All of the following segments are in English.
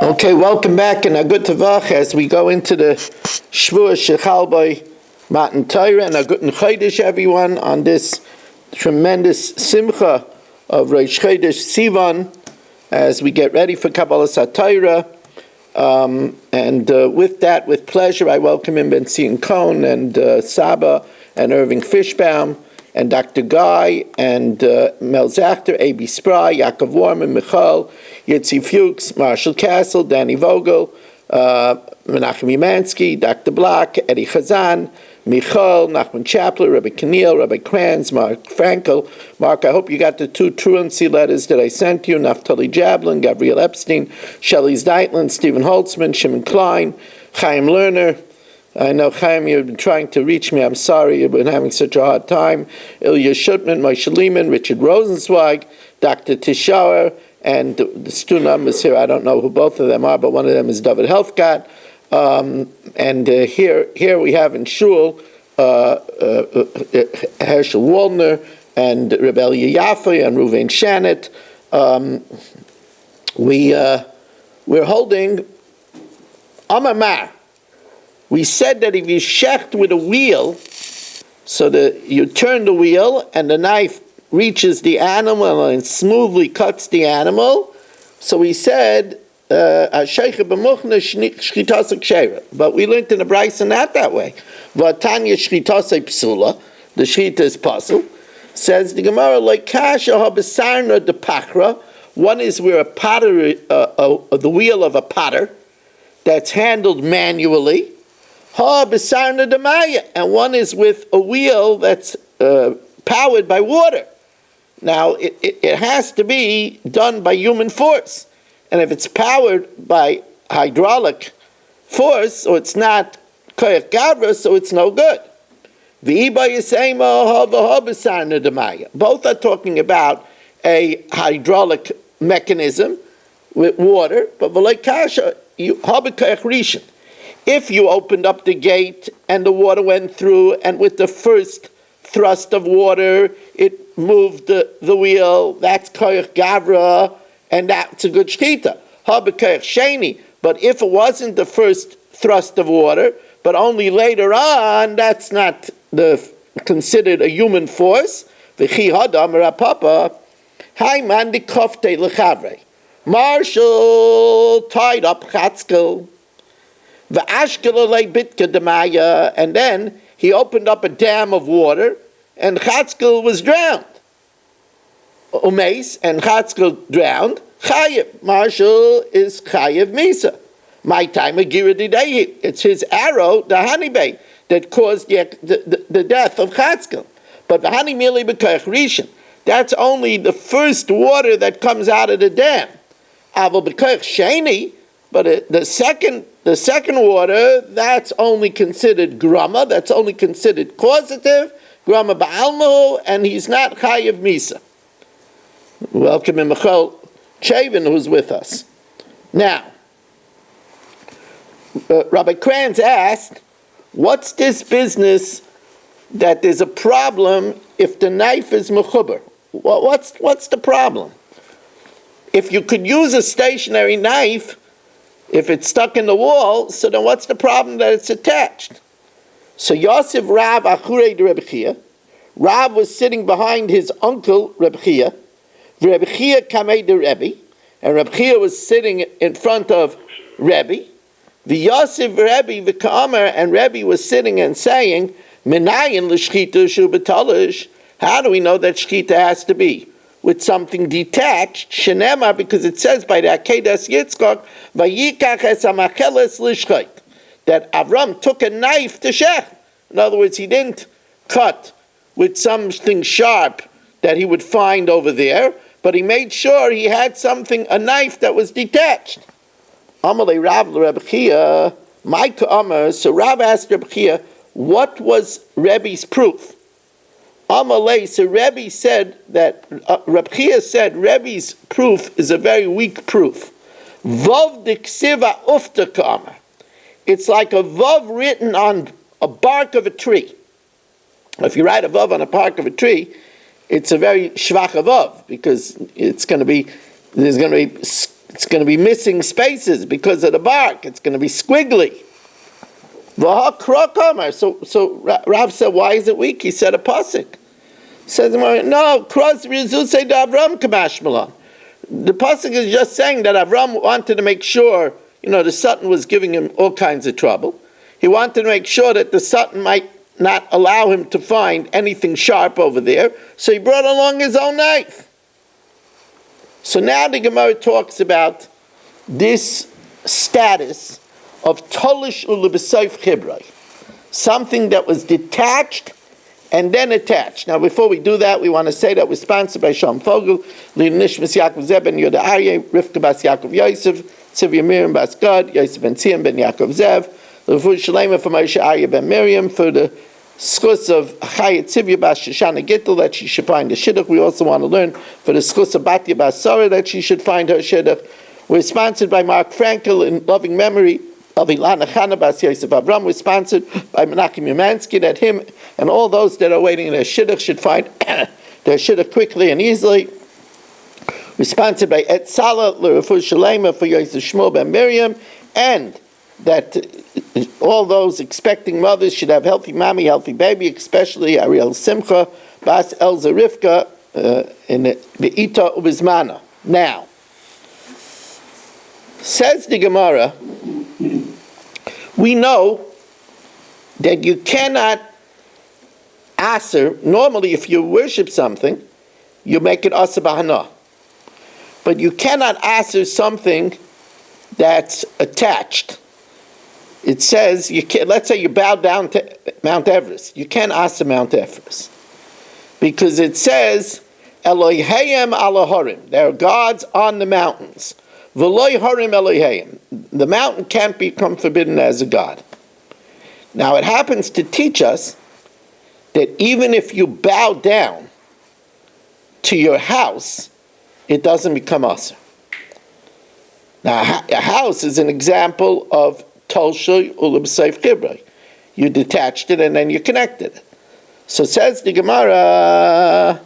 Okay, welcome back and a good tavach as we go into the Shvuah Shechal by Matan Torah and a good Chodesh everyone on this tremendous simcha of Rosh Chodesh Sivan as we get ready for Kabbalah Torah. With that, with pleasure, I welcome in Ben Sion Cohn and Saba and Irving Fishbaum and Dr. Guy and Mel Zachter, A.B. Spry, Yaakov Warman, Michal, Yitzi Fuchs, Marshall Castle, Danny Vogel, Menachem Umansky, Dr. Block, Eddie Chazan, Michal, Nachman Chapler, Rabbi Keneal, Rabbi Kranz, Mark Frankel. Mark, I hope you got the two truancy letters that I sent you, Naftali Jablin, Gabriel Epstein, Shelley Zeitlin, Stephen Holtzman, Shimon Klein, Chaim Lerner. I know, Chaim, you've been trying to reach me. I'm sorry you've been having such a hard time. Ilya Shutman, Moshe Lehman, Richard Rosenzweig, Dr. Tishauer, and the student numbers here, I don't know who both of them are, but one of them is David Helfgott. Here we have in Shul Herschel Waldner and Rebellia Yaffe and Ruvain Shannet. We're holding Amamar. We said that if you shecht with a wheel, so that you turn the wheel and the knife reaches the animal and smoothly cuts the animal, so we said, but we learned in the Bryson not that way. Vatanya shchitase psula, the shchita is puzzle. Says the Gemara, like kasha habesarna de pachra. One is where a potter, the wheel of a potter, that's handled manually. Ha besarna de maya, and one is with a wheel that's powered by water. Now it has to be done by human force. And if it's powered by hydraulic force, so it's not koyach gavra, so it's no good. Both are talking about a hydraulic mechanism with water, but if you opened up the gate and the water went through, and with the first thrust of water, it moved the wheel, that's koyach gavra, and that's a good shchita. But if it wasn't the first thrust of water, but only later on, that's not considered a human force. Marshall tied up Chatzkel, and then he opened up a dam of water, and Chatzkel was drowned. Umeis, and Chatzkel drowned. Chayev. Marshall is Chayev Misa. My time of Giradidei. It's his arrow, the Hanibay, that caused the death of Chatzkel. But the Hani merely b'koyach rishon. That's only the first water that comes out of the dam. Aval b'koyach sheni, but the second water, that's only considered grama. That's only considered causative. Grama ba'almahu, and he's not Chayev Misa. Welcome in Michal Chavin, who's with us. Now, Rabbi Kranz asked, what's this business that there's a problem if the knife is mechuber? What's the problem? If you could use a stationary knife, if it's stuck in the wall, so then what's the problem that it's attached? So Yosef Rav Achure de Reb Chia, Rav was sitting behind his uncle Reb Chia, Reb Chia kamei de Rebbe, and Reb Chia was sitting in front of Rebbe. The Yosef Rebbe v'Ka'amer, and Rebbe was sitting and saying, "Minayin l'shchita shu b'talish." How do we know that shchita has to be with something detached? Shenemar, because it says by the Akedas Yitzchak, "Vayikach es hamacheles l'shchait," that Avram took a knife to shech. In other words, he didn't cut with something sharp that he would find over there, but he made sure he had something, a knife that was detached. Amalei Rav Reb Chia, Micah Amar. So Rav asked Reb Chia, what was Rebbe's proof? Amalei, so Rebbe said that, Reb Chia said Rebbe's proof is a very weak proof. Vav diksiva ufta ka'amar. It's like a vav written on a bark of a tree. If you write a vav on a bark of a tree, it's a very shvach vav, because there's going to be It's going to be missing spaces because of the bark. It's going to be squiggly. So Rav said, why is it weak? He said a pasuk. Says, no, the pasuk is just saying that Avram wanted to make sure, the Satan was giving him all kinds of trouble. He wanted to make sure that the Satan might not allow him to find anything sharp over there, so he brought along his own knife. So now the Gemara talks about this status of Tolish Ulubesayf Chibray, something that was detached and then attached. Now, before we do that, we want to say that we're sponsored by Shalom Fogel, Nishmas Yaakov Zeb ben Yoda Aryeh, Rivka Bas Yaakov Yosef, Tzivya Miriam Bas Gad, Yosef ben Tzion ben Yaakov Zev, the Refuah Shalema for Moshe Aryeh ben Miriam, for the schus of Chayat Tzivya Bas Shoshana Gittel, that she should find the Shidduch. We also want to learn for the schus of Batya Bas Sarah, that she should find her Shidduch. We're sponsored by Mark Frankel in loving memory of Ilana Chana Bas Yosef Avram. We're sponsored by Menachem Umansky, that him and all those that are waiting in their Shidduch should find their Shidduch quickly and easily. We're sponsored by Et Salah, L'Refuah Shalema for Yosef Shmuel ben Miriam, and that all those expecting mothers should have healthy mommy, healthy baby, especially Ariel Simcha, Bas Elza Rivka, in the Ita Ubizmana. Now, says the Gemara, we know that you cannot aser. Normally, if you worship something, you make it asa b'hana. But you cannot aser something that's attached. It says, let's say you bow down to Mount Everest. You can't aser Mount Everest. Because it says, Elohayim alahorim. There are gods on the mountains. V'loy harim Elohayim. The mountain can't become forbidden as a god. Now it happens to teach us that even if you bow down to your house, it doesn't become aser. Now a house is an example of Tolshoy Ulubesayf Chibray. You detached it and then you connected it. So says the Gemara,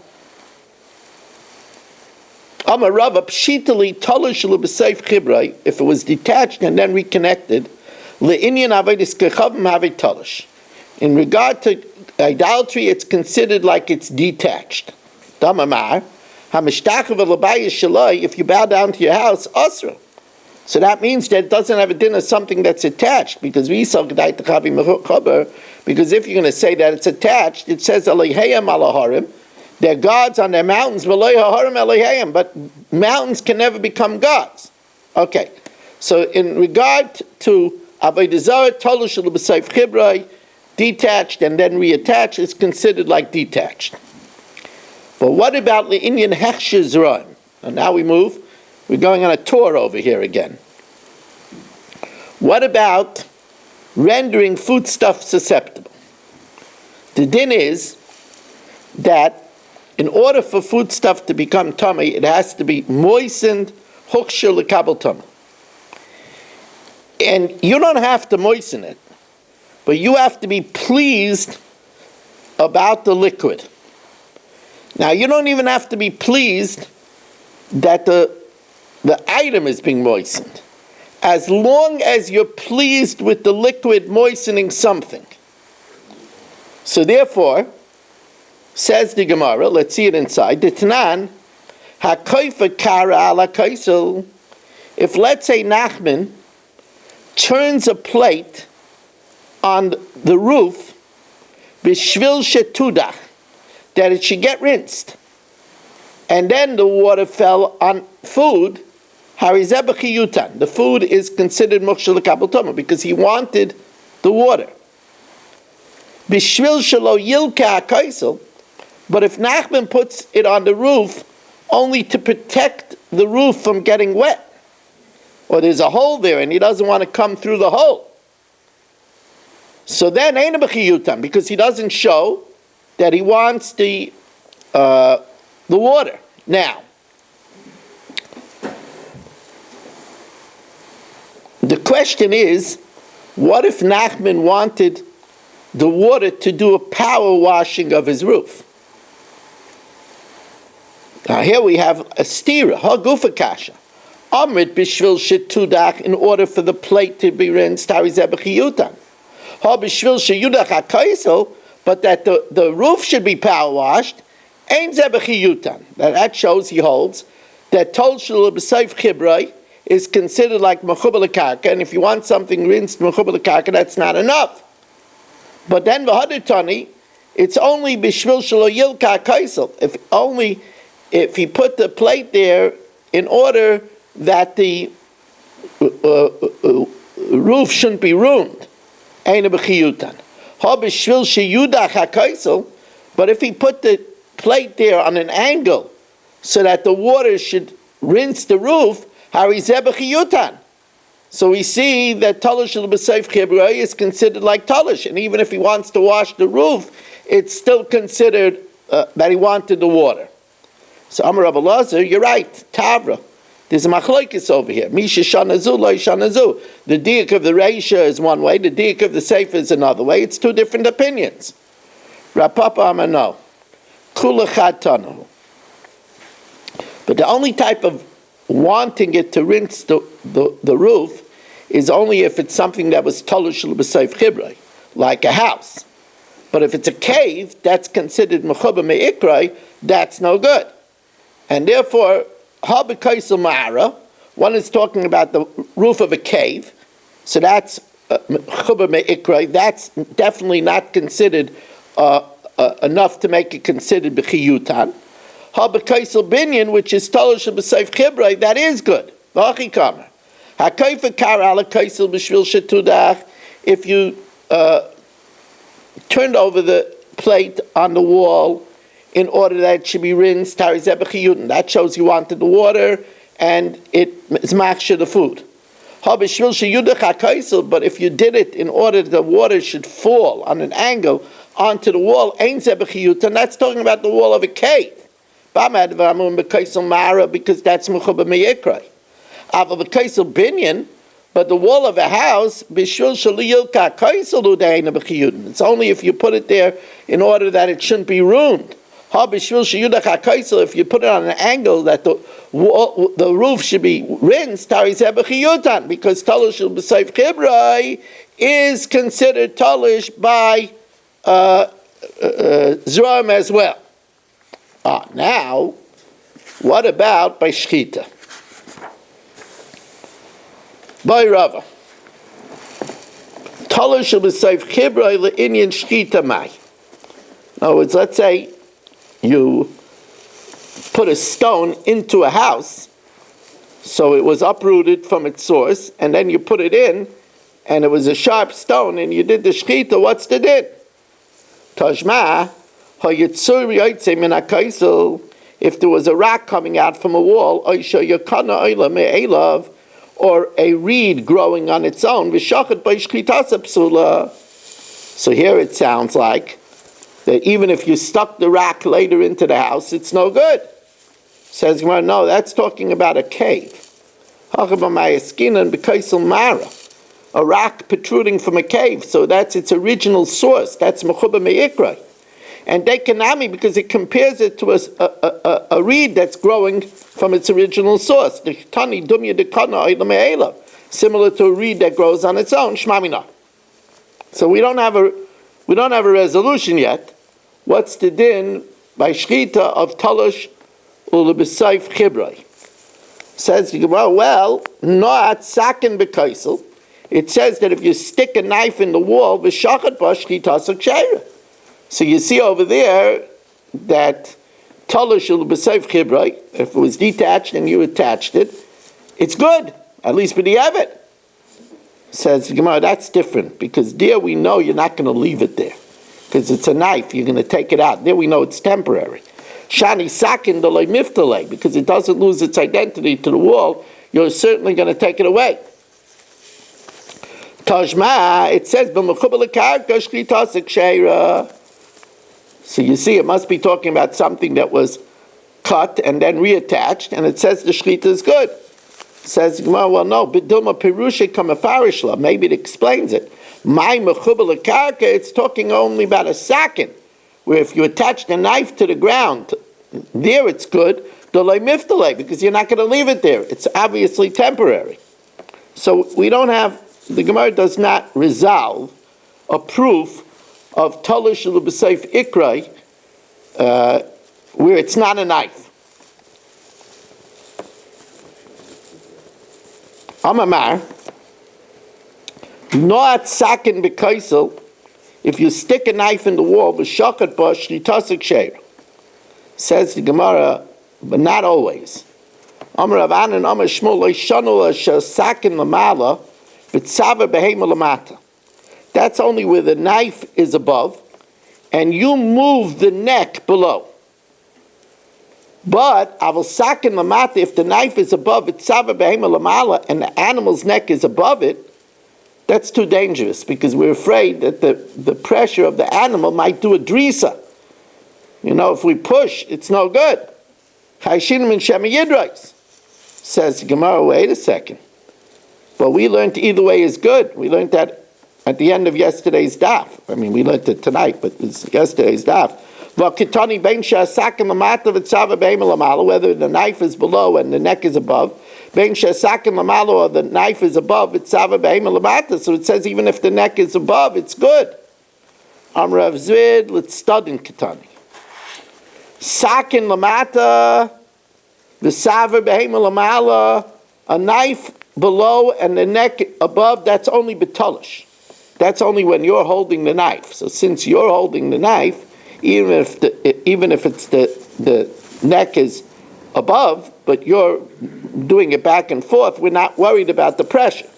Amar Rava Pshitali Tolish Ulubesayf Chibray, if it was detached and then reconnected, Le'inyan Avedis Kechavim Havei Tolish. In regard to idolatry, it's considered like it's detached. Damamar, Hamishtachav Alabayis Shaloi, if you bow down to your house, Asra. So that means that it doesn't have a din of something that's attached, because we saw Gedai Techavi Mechaber, because if you're going to say that it's attached, it says Elohayim Alaharim, they're gods on their mountains, but mountains can never become gods. Okay, so in regard to Avodah Zarah, Tolush L'B'Sayf Chibray, detached and then reattached, is considered like detached. But what about the Indian Hechsher Zeraim? And now we move. We're going on a tour over here again. What about rendering foodstuff susceptible? The din is that in order for foodstuff to become tummy, it has to be moistened, huksher l'kabel tummy. And you don't have to moisten it, but you have to be pleased about the liquid. Now, you don't even have to be pleased that the item is being moistened, as long as you're pleased with the liquid moistening something. So therefore, says the Gemara, let's see it inside, the Tanan, HaKoifa Kara ala Kaisel, if let's say Nachman turns a plate on the roof, Bishvil Shetudach, that it should get rinsed, and then the water fell on food, Harizebach Yutan, the food is considered Mokshel Kabel Toma, because he wanted the water. Bishvil Shelo Yilka HaKaisel, but if Nachman puts it on the roof only to protect the roof from getting wet, or there's a hole there and he doesn't want to come through the hole, so then Ein B'chiyutam, because he doesn't show that he wants the water. Now, the question is, what if Nachman wanted the water to do a power washing of his roof? Now here we have a stira, ha gufa kasha. Amrit bishvil shetudach, in order for the plate to be rinsed, harizeh b'chiyutan. Ha bishvil sheyudach hakaisel, but that the roof should be power washed, ein zeh b'chiyutan. That shows, he holds, that tol shel b'seif chibrei is considered like mechuber l'karka, and if you want something rinsed mechuber l'karka, that's not enough. But then v'haditani, it's only bishvil shelo yilka kaisel. If he put the plate there in order that the roof shouldn't be ruined. Ein b'chiyutan. Ha bishvil sheyudach hakaisel. But if he put the plate there on an angle so that the water should rinse the roof, harizeh b'chiyutan. So we see that talish l'b'seif chibrei is considered like talish, and even if he wants to wash the roof, it's still considered that he wanted the water. So Amar Rabbi Lazar, you're right, Tavra. There's a machlokes over here. Misha shanazu lo shanazu. The diak of the reisha is one way, the diak of the sefer is another way. It's two different opinions. Rapapa Amar no. Kula chad tanu. But the only type of wanting it to rinse the roof is only if it's something that was tolush l'b'seif chibrei, like a house. But if it's a cave, that's considered mechuba me'ikrei, that's no good. And therefore, ha b'kaisel ma'ara, one is talking about the roof of a cave, so that's mechuba me'ikrei, that's definitely not considered enough to make it considered b'chiyutan. Ha b'kaisel binyan, which is tolush l'b'seif chibrei, that is good. V'achi kamer. Ha-kaifa kar ala kaisel b'shvil shetudach, if you turned over the plate on the wall in order that it should be rinsed, harizeh b'chiyutan. That shows you wanted the water and it is machshir the food. Ha b'shvil sheyudach ha-kaisel, but if you did it in order that the water should fall on an angle onto the wall, ein zeh b'chiyutan, that's talking about the wall of a cave. B'amad v'amun b'kaisel mara, because that's mechuba me'ikrei. Ava b'kaisel binyan, but the wall of a house, b'shul shaliyilka kaisel u'deina b'chiyutan. It's only if you put it there in order that it shouldn't be ruined. Ha b'shul shayudach kaisel, if you put it on an angle that the roof should be rinsed, harizeh b'chiyutan, because talish b'seif chibrei is considered talish by Zeraim as well. Now, what about by shchita? By Rava. Talish b'seif chibrei le'inyan shchita mai. In other words, let's say you put a stone into a house, so it was uprooted from its source, and then you put it in, and it was a sharp stone, and you did the shchita, what's the din? Tashma, hayitzur yotzei min hakaisel, if there was a rock coming out from a wall, oisha yakana oila me'elav, or a reed growing on its own, v'shachet by shchitasa psula. So here it sounds like that even if you stuck the rock later into the house, it's no good. Says Gemara, no, that's talking about a cave. A rock protruding from a cave, so that's its original source. That's mechuba me'ikrei. And dekanami, because it compares it to a reed that's growing from its original source. Similar to a reed that grows on its own. Shmamina. So we don't have a resolution yet. What's the din by shchita of talosh u'leb'seif chibrei? Says the Gemara, well, noat sakin b'kaisel. It says that if you stick a knife in the wall, v'shachat ba shchitasa ksheira. So you see over there that talosh u'leb'seif chibrei, if it was detached and you attached it, it's good, at least for the evet. Says the Gemara, that's different, because there we know you're not going to leave it there, because it's a knife, you're going to take it out. There we know it's temporary. Shani sakin delay miftale, because it doesn't lose its identity to the wall, you're certainly going to take it away. Tajma, it says, so you see, it must be talking about something that was cut and then reattached, and it says the shchita is good. Says Gemara, well, no, biduma perusha kamafarishla. Maybe it explains it. My mechuba lekarka, it's talking only about a sakin, where if you attach the knife to the ground, there it's good, Delay miftale, because you're not going to leave it there. It's obviously temporary. So the Gemara does not resolve a proof of Talish L'B'Seif Ikrai, where it's not a knife. Amamar, Noat Sakin B'Kaisel, if you stick a knife in the wall, V'Shakat Ba Shlitasik Sheir. Says the Gemara, but not always. Amar Rav Anan, Amar Shmuel, Lo Shanu Sakin Lamala, B'Tzava Behema Lamata. That's only where the knife is above, and you move the neck below. But Aval Sakin Lamata, if the knife is above B'Tzava Behema Lamala, and the animal's neck is above it, that's too dangerous, because we're afraid that the pressure of the animal might do a drisa. If we push, it's no good. Chayshinim and Shema Yidrais. Says the Gemara, wait a second. Well, we learned either way is good. We learned that at the end of yesterday's daf. I mean, we learned it tonight, but it's yesterday's daf. Whether the knife is below and the neck is above. Or the knife is above, so it says even if the neck is above, it's good. Amrav Zvid, let's study in Ketani. Sakin lamata, v'saver behema lamala, a knife below and the neck above, that's only betalish. That's only when you're holding the knife. So since you're holding the knife, even if it's the neck is above, but you're doing it back and forth, we're not worried about the pressure.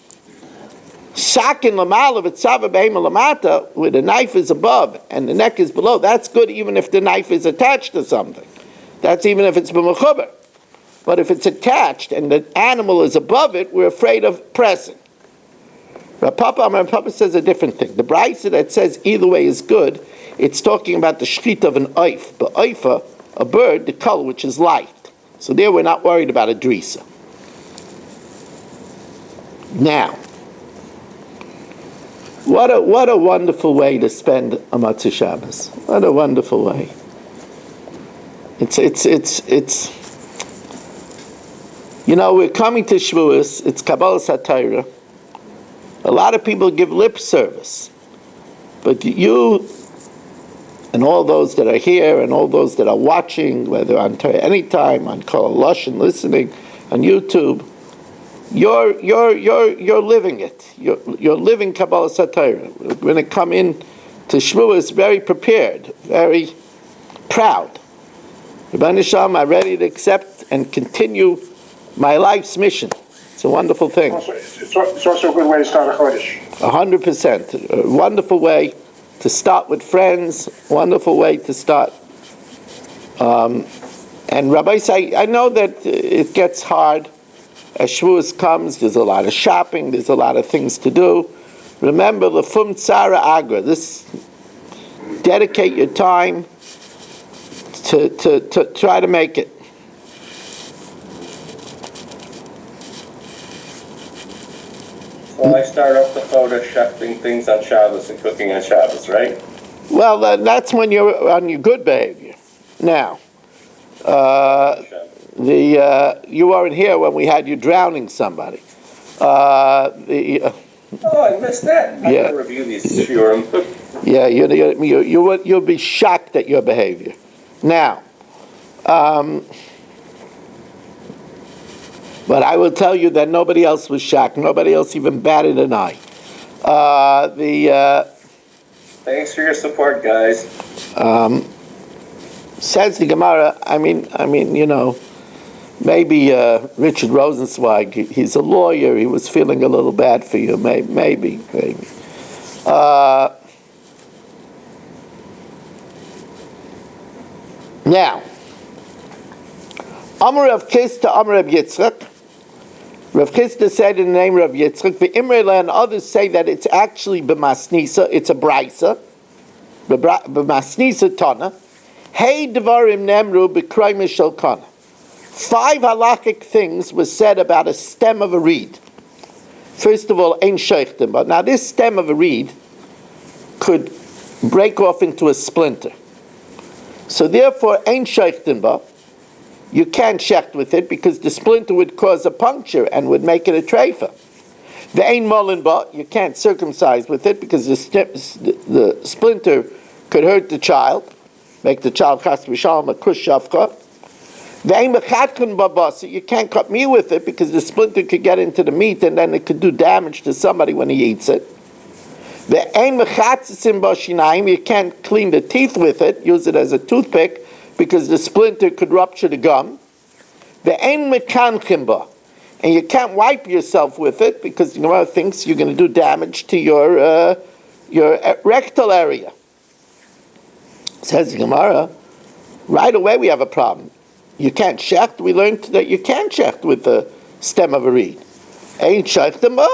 Sakin lamala v'tzava behema lamata, where the knife is above and the neck is below, that's good even if the knife is attached to something. That's even if it's b'mechuber. But if it's attached and the animal is above it, we're afraid of pressing. Rav Papa says a different thing. The brayso that says either way is good, it's talking about the shchita of an oif. But oifa, a bird, the color which is light. So there we're not worried about a drisa. Now, what a wonderful way to spend a Matzah Shabbos. What a wonderful way. It's we're coming to Shavuos, it's Kabbalas HaTorah. A lot of people give lip service. But you and all those that are here and all those that are watching, whether on Torah Anytime, on Kol Lashon, listening, on YouTube, you're living it. You're living Kabbalas HaTorah. We're going to come in to Shavuos very prepared, very proud. Rebbeinu Shalom, I'm ready to accept and continue my life's mission. It's a wonderful thing. It's also a good way to start a Chodesh. 100%. A wonderful way to start with friends. Wonderful way to start. And Rabbi say, I know that it gets hard. As Shavuos comes, there's a lot of shopping. There's a lot of things to do. Remember, Lefum Tzara Agra. Dedicate your time to try to make it. Well, I start off the Chodesh shopping things on Shabbos and cooking on Shabbos, right? Well, that's when you're on your good behavior. Now, you weren't here when we had you drowning somebody. Oh, I missed that. I gotta review these shiurim. Yeah, you'll be shocked at your behavior. Now, but I will tell you that nobody else was shocked. Nobody else even batted an eye. Thanks for your support, guys. Says the Gemara. I mean, maybe Richard Rosenzweig. He's a lawyer. He was feeling a little bad for you. Maybe. Now, Amar Rav Chisda, Amar Rav Yitzchak. Rav Chisda said in the name of Rav Yitzchak, V'imrela, and others say that it's actually b'masnisa, it's a brayso, b'masnisa tana. Hey devarim nemru b'kroy mishal kana. 5 halachic things were said about a stem of a reed. First of all, ein sheichtem, but now this stem of a reed could break off into a splinter. So therefore, ein sheichtem ba, you can't shecht with it because the splinter would cause a puncture and would make it a treifa. The ein molin ba, you can't circumcise with it because the splinter could hurt the child, make the child chas v'shalom a kush shavcha. The ein mechatchen babasa, you can't cut meat with it because the splinter could get into the meat and then it could do damage to somebody when he eats it. The ein mechatzisim b'shinayim, you can't clean the teeth with it, use it as a toothpick because the splinter could rupture the gum. The ein mekanchim ba, and you can't wipe yourself with it because the Gemara thinks you're going to do damage to your rectal area. Says the Gemara, right away we have a problem. You can't shecht. We learned that you can't shecht with the stem of a reed. Ain't shechtem ba?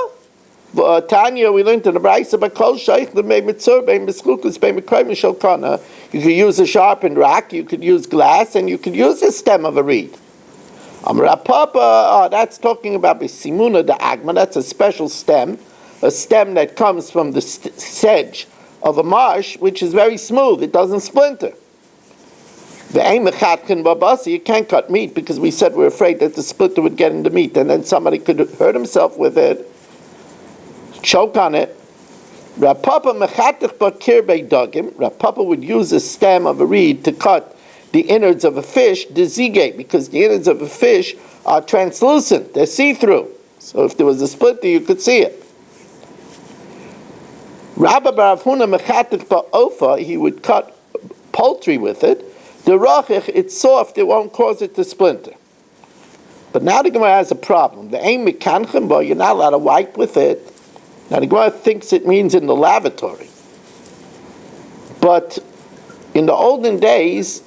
Tanya, we learned in the Brayso, Bakol sheichtem be mitzur be mislukus be mikroim shalkana. You could use a sharpened rock, you could use glass, and you could use the stem of a reed. Papa, that's talking about Simuna the Agma, that's a special stem, a stem that comes from the sedge of a marsh, which is very smooth, it doesn't splinter. The aim mechatkin babasi, you can't cut meat because we said we're afraid that the splinter would get in the meat and then somebody could hurt himself with it, choke on it. Rapapa mechatich bakir beidagim, Rapapa would use a stem of a reed to cut the innards of a fish, the zigate, because the innards of a fish are translucent, they're see-through. So if there was a splinter, you could see it. Rabba Bar Avhuna mechatich ba'ofa, he would cut poultry with it. The rachich, it's soft, it won't cause it to splinter. But now the Gemara has a problem. The ein mekanchem ba, you're not allowed to wipe with it. Now the Gemara thinks it means in the lavatory. But in the olden days,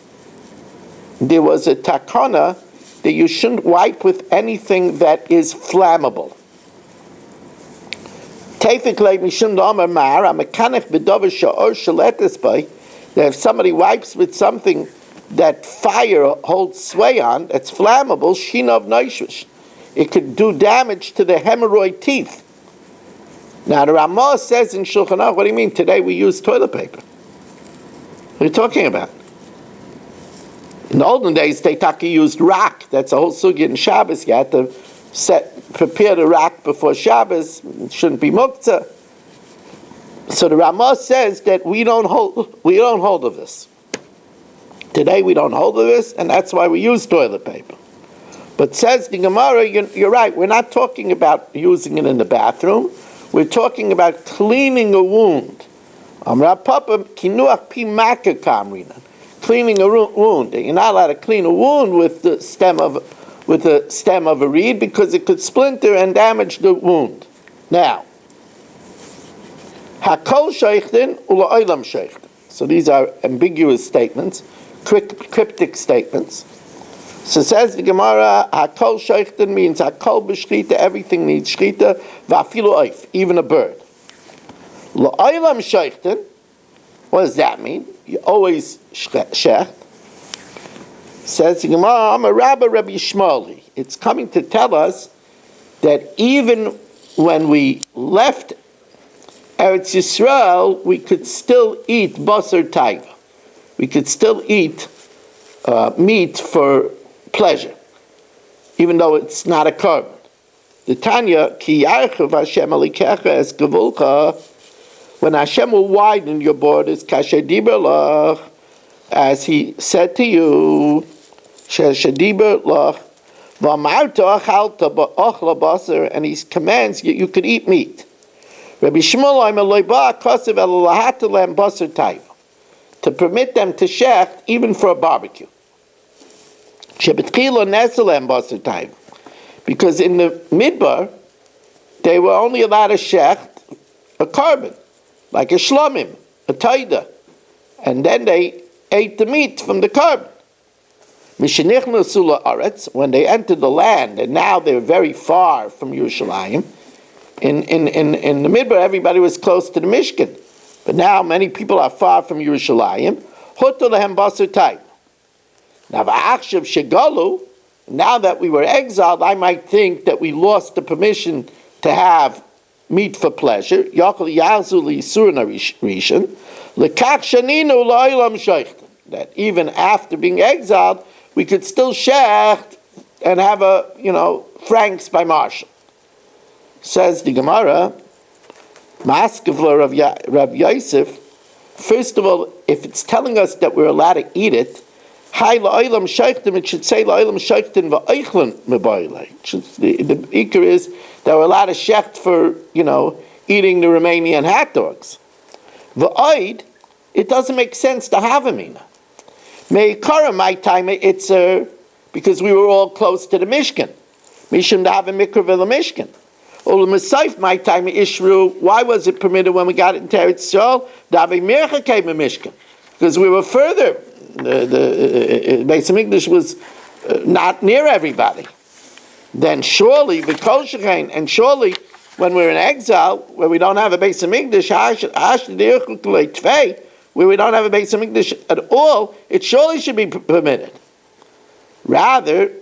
there was a takana that you shouldn't wipe with anything that is flammable. That if somebody wipes with something that fire holds sway on, that's flammable, shinov noishvish, it could do damage to the hemorrhoid teeth. Now the Ramah says in Shulchan Aruch, what do you mean? Today we use toilet paper. What are you talking about? In the olden days, they used rock. That's a whole sugya in Shabbos. You had to prepare the rock before Shabbos. It shouldn't be muktzah. So the Ramah says that we don't hold of this. Today we don't hold of this, and that's why we use toilet paper. But says the Gemara, you're right. We're not talking about using it in the bathroom. We're talking about cleaning a wound. Cleaning a wound. You're not allowed to clean a wound with the stem of a reed because it could splinter and damage the wound. Now, hakol sheichten ula olam sheichten. So these are ambiguous statements, cryptic statements. So says the Gemara, hakol sheichten means hakol b'shchita, everything needs shchita, va'afilu oif, even a bird. La olam sheichten, what does that mean? You always shecht. Says the Gemara, I'm a Rabbi Shmoli. It's coming to tell us that even when we left Eretz Yisrael, we could still eat basar taiva. We could still eat meat for pleasure, even though it's not a korban. The Tanya, ki yarchav Hashem alikecha es gevulcha, when Hashem will widen your borders, kasher diber lach, as He said to you, shediber lach, v'amarta achalta ba'ochla basar, and He commands you could eat meat. Rabbi Shmuel Omer loiba kasev el lahata lem basar taiva, to permit them to shecht even for a barbecue. Shebetchila nesel lem basar taiva, because in the midbar they were only allowed to shecht a carbon, like a shlomim, a taida, and then they ate the meat from the carbon. Mishenichnu sula aretz, when they entered the land, and now they're very far from Yerushalayim. In the midbar, everybody was close to the Mishkan, but now many people are far from Yerushalayim. Hutu lehem basar taiva. Now v'achshav shegalu, now that we were exiled, I might think that we lost the permission to have meat for pleasure. That even after being exiled, we could still shecht and have francs by Marshall. Says the Gemara, Maskevler of Rav Yosef. First of all, if it's telling us that we're allowed to eat it, it should say the ikar is that we're allowed to shecht for eating the Romanian hot dogs. V'oid, it doesn't make sense to have a mina. Meikara, my time, it's because we were all close to the Mishkan. Mishum to have a mikra v'la Mishkan. Ul Masayf, my time, Ishru, why was it permitted when we got it in Teretz Yisrael? Davi Mircha came in Mishkan. Because we were further. The Beis Hamikdash was not near everybody. Then surely, V'kol Shechein, and surely, when we're in exile, where we don't have a Beis Hamikdash, where we don't have a Beis Hamikdash at all, it surely should be permitted. Rather,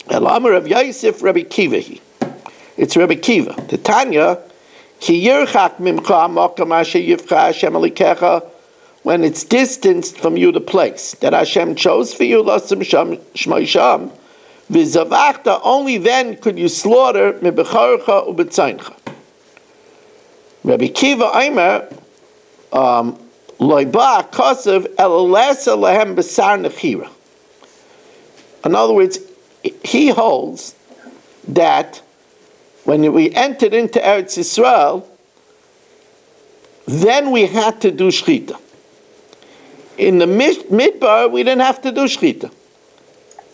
El Amar of Yosef Rabbi Kivahi. It's Rabbi Kiva. The Tanya, Ki yirchak mimcha mokam asher yivcha Hashem alikecha, when it's distanced from you the place that Hashem chose for you, Lasem Shmoi Sham, V'zavachta, only then could you slaughter Mebecharcha Ubetzeincha. Rabbi Kiva Aimer, Loiba Kosev Elalesa Lahem Besar Nechira. In other words, he holds that when we entered into Eretz Yisrael, then we had to do shchita. In the midbar, we didn't have to do shchita.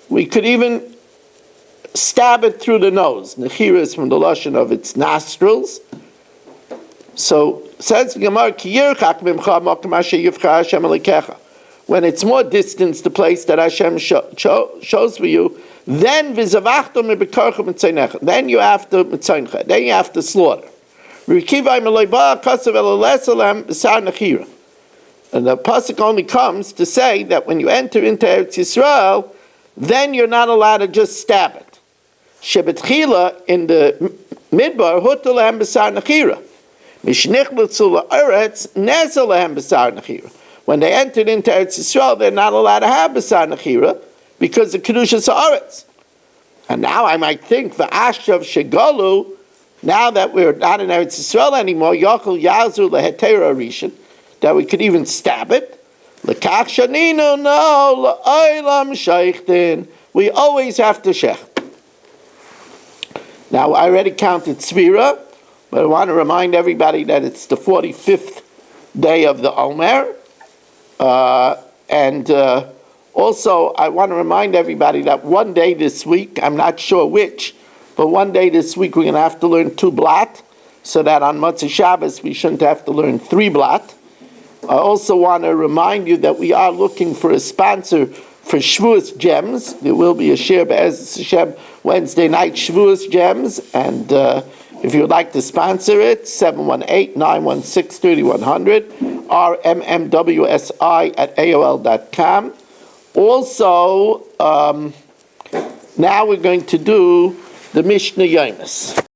We could even stab it through the nose. Nechira is from the lashon of its nostrils. So says the Gemara, when it's more distance, the place that Hashem shows for you, then you have to mitzaynecha. Then you have to slaughter. And the pasuk only comes to say that when you enter into Eretz Yisrael, then you're not allowed to just stab it. Shebetchila in the midbar huta lehem b'sar nechira. Mishnichletzu la'aretz nezel lehem b'sar nechira. When they entered into Eretz Yisrael, they're not allowed to have b'sar nechira because of kedushas haaretz. And now I might think the ashav shegalu. Now that we're not in Eretz Yisrael anymore, yochel yazu lehetera rishon, that we could even stab it. Lekach shaninu, no, la'olam sheichtin. We always have to shecht. Now, I already counted Tzvira, but I want to remind everybody that it's the 45th day of the Omer. Also, I want to remind everybody that one day this week, I'm not sure which, but one day this week we're going to have to learn 2 blat, so that on Motzei Shabbos we shouldn't have to learn 3 blat. I also want to remind you that we are looking for a sponsor for Shavuos Gems. There will be a share Be'ez Hashem Wednesday night Shavuos Gems, and if you would like to sponsor it, 718-916-3100, rmmwsi@aol.com. Also, now we're going to do the Mishnah Yomis.